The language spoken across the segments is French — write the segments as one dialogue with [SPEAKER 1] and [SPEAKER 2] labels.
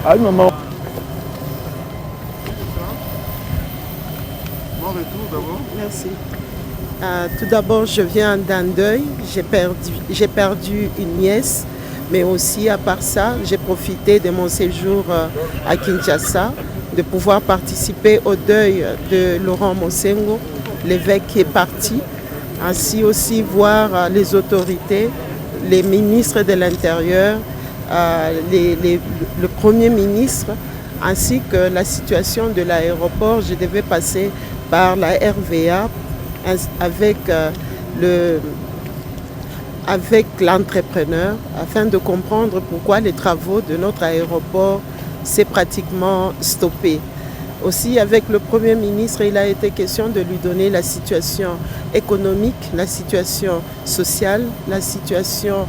[SPEAKER 1] Ah, maman.
[SPEAKER 2] Bon retour d'abord.
[SPEAKER 3] Merci. Tout d'abord, je viens d'un deuil. J'ai perdu une nièce, mais aussi à part ça, j'ai profité de mon séjour à Kinshasa de pouvoir participer au deuil de Laurent Mosengo, l'évêque qui est parti, ainsi aussi voir les autorités, les ministres de l'Intérieur, le Premier ministre, ainsi que la situation de l'aéroport. Je devais passer par la RVA avec l'entrepreneur afin de comprendre pourquoi les travaux de notre aéroport s'est pratiquement stoppé. Aussi avec le Premier ministre, il a été question de lui donner la situation économique, la situation sociale, la situation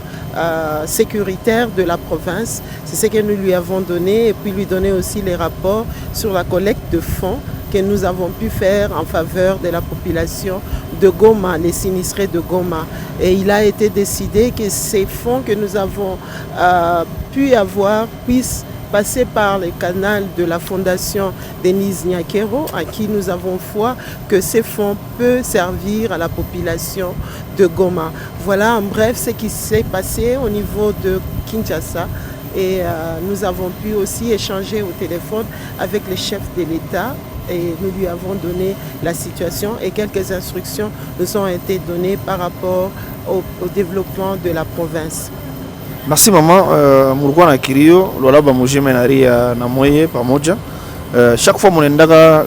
[SPEAKER 3] sécuritaire de la province. C'est ce que nous lui avons donné et puis lui donner aussi les rapports sur la collecte de fonds que nous avons pu faire en faveur de la population de Goma, les sinistrés de Goma. Et il a été décidé que ces fonds que nous avons pu avoir puissent passer par le canal de la fondation Denise Nyakero, à qui nous avons foi que ces fonds peuvent servir à la population de Goma. Voilà en bref ce qui s'est passé au niveau de Kinshasa. Et nous avons pu aussi échanger au téléphone avec le chef de l'État et nous lui avons donné la situation et quelques instructions nous ont été données par rapport au développement de la province.
[SPEAKER 1] Merci maman. Mulikuwa na kilio Lualaba Mujime na Moye pamoja. Chaque fois mnaendaga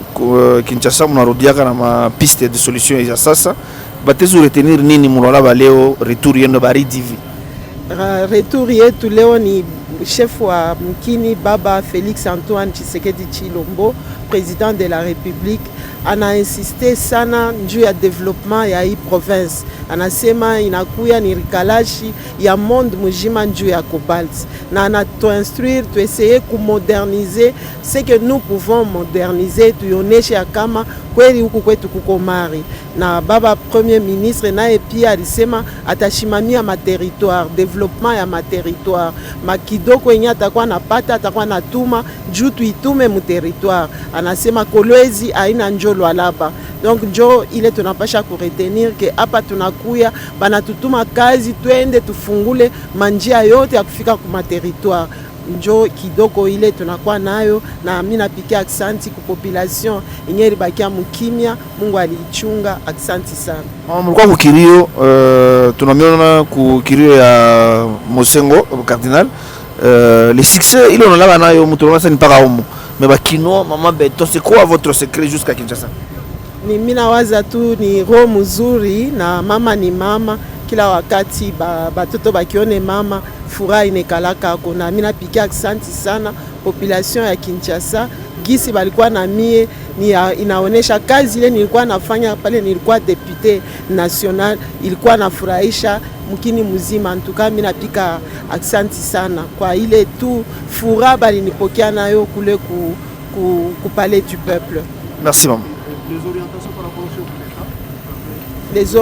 [SPEAKER 1] Kinshasa mnarudiaka na mapiste de solution ya sasa. Batezu retenir nini Lualaba leo retour yendo baridi hivi?
[SPEAKER 3] Retour yetu leo ni chef wa Mkini Baba Félix Antoine Tshisekedi Tshilombo, président de la République, ana insisté sana juu ya développement ya hii province. Anasema inakuya ni rikalashi ya monde mujima juu ya cobalt. Na anatuinstruire tuessayer kumoderniser ce que nous pouvons moderniser, tuyoneshe ya kama kweli huku kwetu kuko mari. Na baba premier ministre naye pia alisema atashimamia territoire, développement ya territoire. Makidoko yenye atakuwa napata atakuwa natuma juu tuitume mu territoire. Anasema Kolwezi haina njo Lualaba. Donc njo ile tunapasha kuretenir ke hapa tunakuya banatutuma kazi twende tufungule manjia yote ya kufika kuma territoire. Njo kidoko ile tunakuwa nayo na mimi napikia aksanti ku population yenye ilibakia mukimya. Mungu aliichunga, aksanti sana.
[SPEAKER 1] Mlikuwa kukirio tunamiona kukirio ya Mosengo cardinal les succès ile onalaba nayo mutulona sasa mpaka humo. Mais bakino mama Beto, c'est quoi votre secret jusqu'à Kinshasa?
[SPEAKER 3] Ni mina waza tu ni roho mzuri na mama ni mama. Kila wakati batoto bakione mama furaha inekalaka kuna. Mina pikia aksanti sana population ya Kinshasa. Gisi balikuwa na mie inaonesha kazi ile nilikuwa nafanya pale nilikuwa député national, ilikuwa nafurahisha mkini mzima. Ntuka mimi napika aksanti sana kwa ile tu furaha balinipokea nayo kule ku palais du peuple.
[SPEAKER 1] Merci maman.
[SPEAKER 2] Les orientations par rapport au chef de l'État?
[SPEAKER 3] Les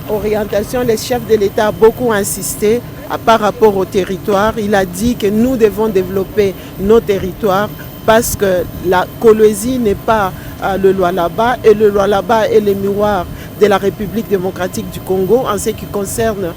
[SPEAKER 3] orientations, les chefs de l'État ont beaucoup insisté par rapport au territoire. Il a dit que nous devons développer nos territoires parce que la Kolwezi n'est pas le Lualaba et le Lualaba est le miroir de la République démocratique du Congo en ce qui concerne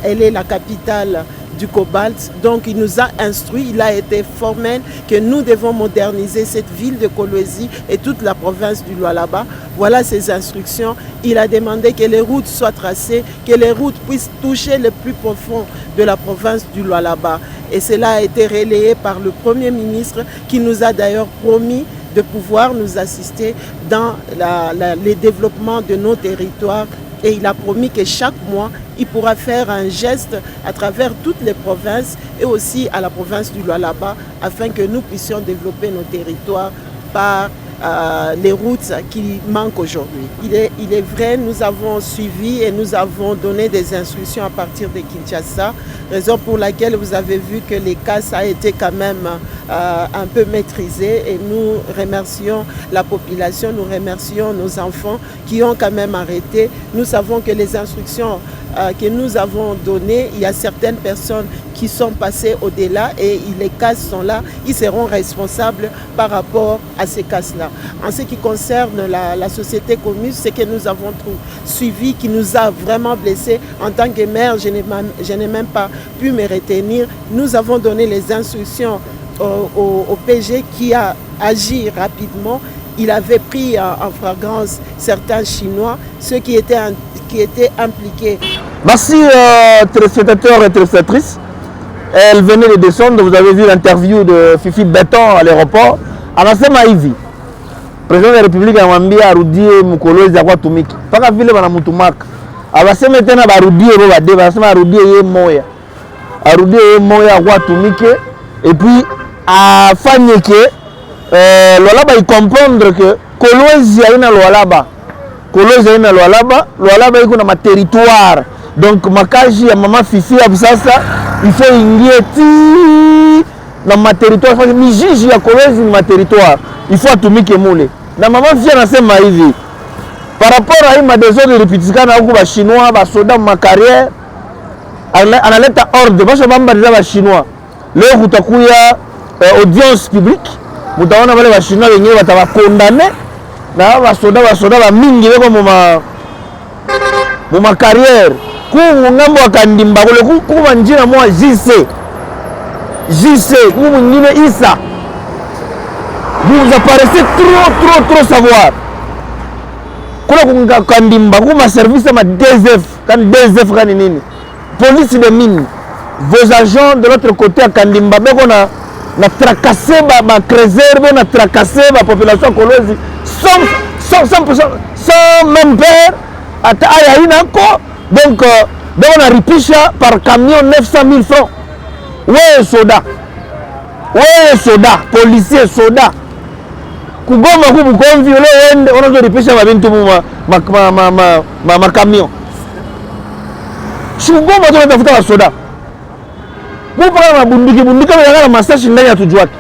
[SPEAKER 3] elle est la capitale du cobalt. Donc il nous a instruit, il a été formel que nous devons moderniser cette ville de Kolwezi et toute la province du Lualaba. Voilà ses instructions. Il a demandé que les routes soient tracées, que les routes puissent toucher le plus profond de la province du Lualaba. Et cela a été relayé par le Premier ministre qui nous a d'ailleurs promis de pouvoir nous assister dans le développement de nos territoires. Et il a promis que chaque mois, il pourra faire un geste à travers toutes les provinces et aussi à la province du Lualaba afin que nous puissions développer nos territoires par les routes qui manquent aujourd'hui. Il est vrai, nous avons suivi et nous avons donné des instructions à partir de Kinshasa, raison pour laquelle vous avez vu que les cas a été quand même un peu maîtrisé et nous remercions la population, nous remercions nos enfants qui ont quand même arrêté. Nous savons que les instructions que nous avons données, il y a certaines personnes qui sont passées au-delà et les cas sont là, ils seront responsables par rapport à ces cas-là. En ce qui concerne la société Comus, ce que nous avons suivi qui nous a vraiment blessés en tant que maire, je n'ai même pas pu me retenir. Nous avons donné les instructions au PG qui a agi rapidement. Il avait pris en flagrance certains Chinois, ceux qui étaient impliqués.
[SPEAKER 1] Merci téléspectateurs et téléspectatrices. Elle venait de descendre, vous avez vu l'interview de Fifi Béton à l'aéroport. Anasema hivi, président de la République anamwambia arudie mkolezi akwa tumiki. Paka vile banamutumaka. Abaseme tena barudie bo bade, basema arudie ye moya. Arudie ye moya akwa tumike et puis afanye ke Lualaba il comprendre que Kolwezi haina Lualaba. Kolwezi haina Lualaba, Lualaba iko na territoire. Donc makaji ya mama Fifi ya sasa il faut ingie ti na ma territoire, parce que mijiji ya Kolwezi ni ma territoire. Il faut atumike mule. Na mama Fifi anasema hivi. Par rapport à ma désordre ripitikana huko ba chinois ba soda ma carrière analeta ordre basho bamba za ba chinois. Leo kutakuya audience publique. Mutaona wale wa chinois wenyewe watawakondane na basoda ba mingi beko mu ma carrière ku ngambo akandimba kule kuba njina mwa JC ku mwingine Isa. Vous apparaissez trop savoir. Kule kandimba kuma service ma DSF kan DSF kan nini? Police de mine. Vos agents de l'autre côté à Kandimba beko na tracasser ba creuser, na tracasser ba population Kolwezi sans même peur ata aya inako. Donc on a ripisha par camion 900 000 francs. Ouais soda, policier soda. Kugoma kubu konvi ole wende onazo ripisha mabintu ma camion. Shugoma tu natafuta wa soda. Mupaka na bunduki na masashi ndani ya tujuaki.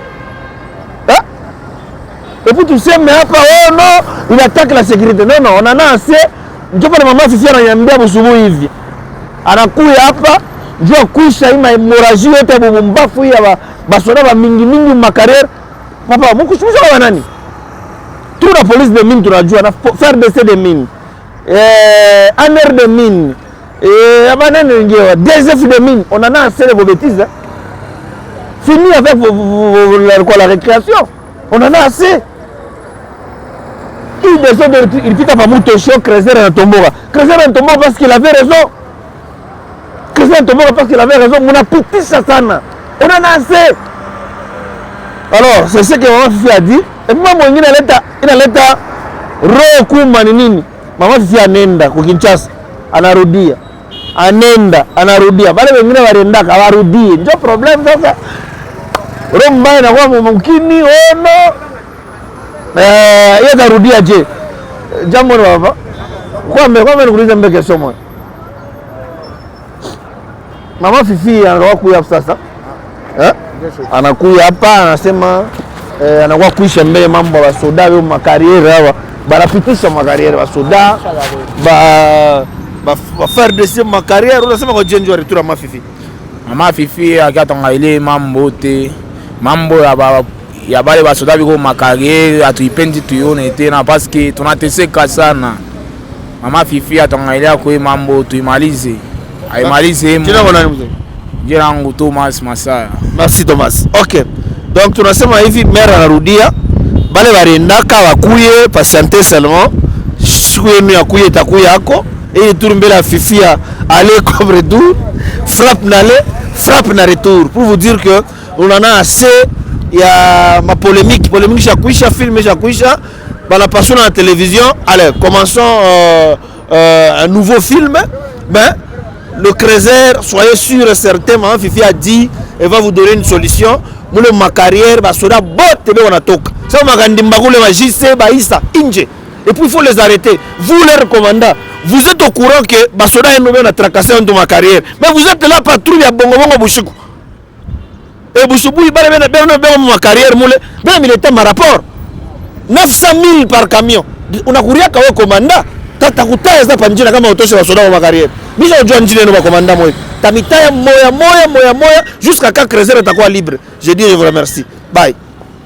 [SPEAKER 1] Et puis tu sais mais hapa non, il attaque la sécurité. Non, on en a assez. Ndio pale mama Fifi ananiambia busubuhi hivi. Anakuya hapa, ndio kuisha ima hemorrhagie yote bumbafu ya basoda ba mingi makarere. Papa, mkushusha wa nani? Tout la police de mine tunajua na faire décès de mine. Aner de mine. Des effets de mine, on en a assez de vos bêtises. Fini avec la récréation. On en a assez. Il fit à Mouto Show, Crézer et Ntombora. Crézer et Ntombora parce qu'il avait raison. Crézer et Ntombora parce qu'il avait raison. On a petit satana. On en a assez. Alors, c'est ce que Maman Fifi a dit. Et moi, moi, il a l'état Roku Maninini. Maman Fifi a Nenda, Kinshasa, anarudia. Anarudia. Bale wengine warendaka warudie. Ndio problem sasa. Romba inakuwa mumkini ono. Yeye tarudia je. Jambo ni baba. Kwa nikuuliza mbeke somo. Mama Fifi anakuwa kuya sasa. Anakuya hapa anasema anakuwa kuisha mbele mambo ya soda au makariere hawa. Banapitisha makariere wa soda. Ba faire de ma carrière unasema kwa jenjo retour à Mama Fifi.
[SPEAKER 4] Mama Fifi akatanga ile mambo te. Mambo ya bale basoda biko makariere atuipendi tuione tena parce que tunateseka sana. Mama Fifi atanga kwa mambo tuimalize. Aimalize
[SPEAKER 1] Jina kwa nani mzee?
[SPEAKER 4] Jina langu Thomas Masaya.
[SPEAKER 1] Merci Thomas. OK. Donc tunasema hivi maire anarudia. Bale barendaka bakuye patienter seulement. Siku yenu yakuye takuya yako. Et tour mbele ya Fifi aller comme retour, frappe na retour pour vous dire que on en a assez. Il y a ma polémique chakuisha film chakuisha bana passion à la télévision. Allez, commençons un nouveau film. Ben le Crézer, soyez sûr et certain, Maman Fifi a dit elle va vous donner une solution. Moule ma carrière ba soda botte be on atoka. Ça magandimba kule ma JC ba Isa Inje. Et puis il faut les arrêter. Vous les commandants, vous êtes au courant que Basoda est nommé à tracasser dans ma carrière. Mais vous êtes là patrouille à Bongo Bouchikou. Et Bouchoubou, il va bien ma carrière, moule. Même il était ma rapport. 900 000 par camion. On a couru à Kawa commandant. Tata Kouta est là, Panjina, comme autoché Basoda dans ma carrière. Misha ojua njine no commandant moi. Tamitaya moya jusqu'à quand Cruzeiro itakuwa libre. Je dis je vous remercie. Bye.